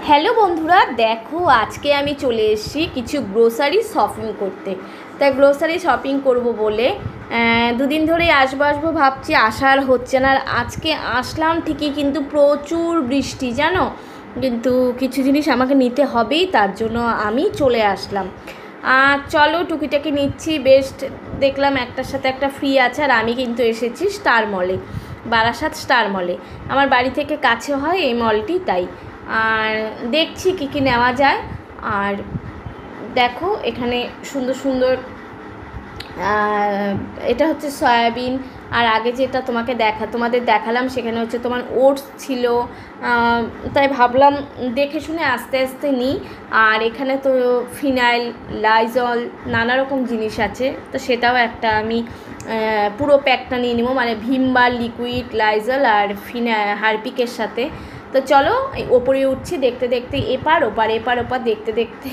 Hello বন্ধুরা, দেখো আজকে আমি চলে এসেছি কিছু গ্রোসারি শপিং করতে। তাই গ্রোসারি শপিং করব বলে দুদিন ধরেই আসবো ভাবছি, আসার হচ্ছে না। আর আজকে আসলাম ঠিকই, কিন্তু প্রচুর বৃষ্টি জানো, কিন্তু কিছু জিনিস আমাকে নিতে হবেই, তার জন্য আমি চলে আসলাম। চলো টুকিটাকি নিচ্ছি, বেস্ট দেখলাম একটার সাথে একটা ফ্রি আছে। আর আমি কিন্তু এসেছি স্টার মলে, বারাসাত স্টার মলে। আমার বাড়ি থেকে কাছে হয় এই মলটি, তাই আর দেখছি কী কী নেওয়া যায়। আর দেখো এখানে সুন্দর সুন্দর, এটা হচ্ছে সয়াবিন। আর আগে যেটা তোমাদের দেখালাম সেখানে হচ্ছে তোমার ওটস ছিল, তাই ভাবলাম দেখে শুনে আস্তে আস্তে নিই। আর এখানে তো ফিনাইল, লাইজল, নানা রকম জিনিস আছে, তো সেটাও একটা আমি পুরো প্যাকটা নিয়ে নেবো, মানে ভিম বার, লিকুইড, লাইজল আর হারপিকের সাথে। তো চলো ওপরে উঠছি, দেখতে দেখতে এপার ওপার দেখতে দেখতে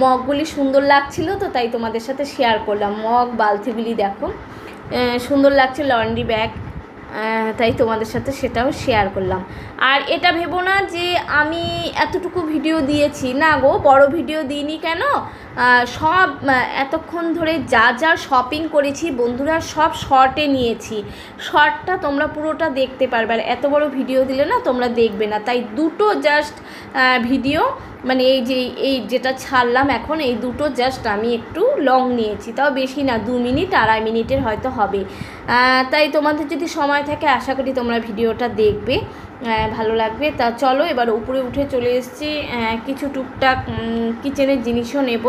মগগুলি সুন্দর লাগছিল, তো তাই তোমাদের সাথে শেয়ার করলাম। মগ, বালতিগুলি দেখো সুন্দর লাগছে, লন্ড্রি ব্যাগ, তাই তোমাদের সাথে সেটাও শেয়ার করলাম। আর এটা ভেবো না যে আমি এতটুকু ভিডিও দিয়েছি, না গো, বড় ভিডিও দিইনি কেন। সব এতক্ষণ ধরে যা যা শপিং করেছি বন্ধুরা, সব শর্টে নিয়েছি। শর্টটা তোমরা পুরোটা দেখতে পারবে, আর এত বড় ভিডিও দিলে না তোমরা দেখবে না, তাই দুটো জাস্ট ভিডিও, মানে এই যেটা ছাড়লাম এখন, এই দুটো জাস্ট আমি একটু লং নিয়েছি, তাও বেশি না, 2 মিনিট 2.5 মিনিটের হয়তো হবে। তাই তোমাদের যদি সময় থাকে আশা করি তোমরা ভিডিওটা দেখবে, ভালো লাগবে। তা চলো এবার উপরে উঠে চলে এসেছি, কিছু টুকটাক কিচেনের জিনিসও নেব।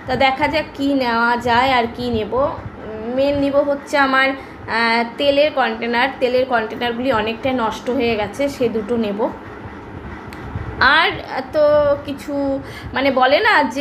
তা দেখা যাক কী নেওয়া যায় আর কি নেব। মেন নেব হচ্ছে আমার তেলের কন্টেনারগুলি অনেকটাই নষ্ট হয়ে গেছে, সে দুটো নেব। আর তো কিছু, মানে বলে না যে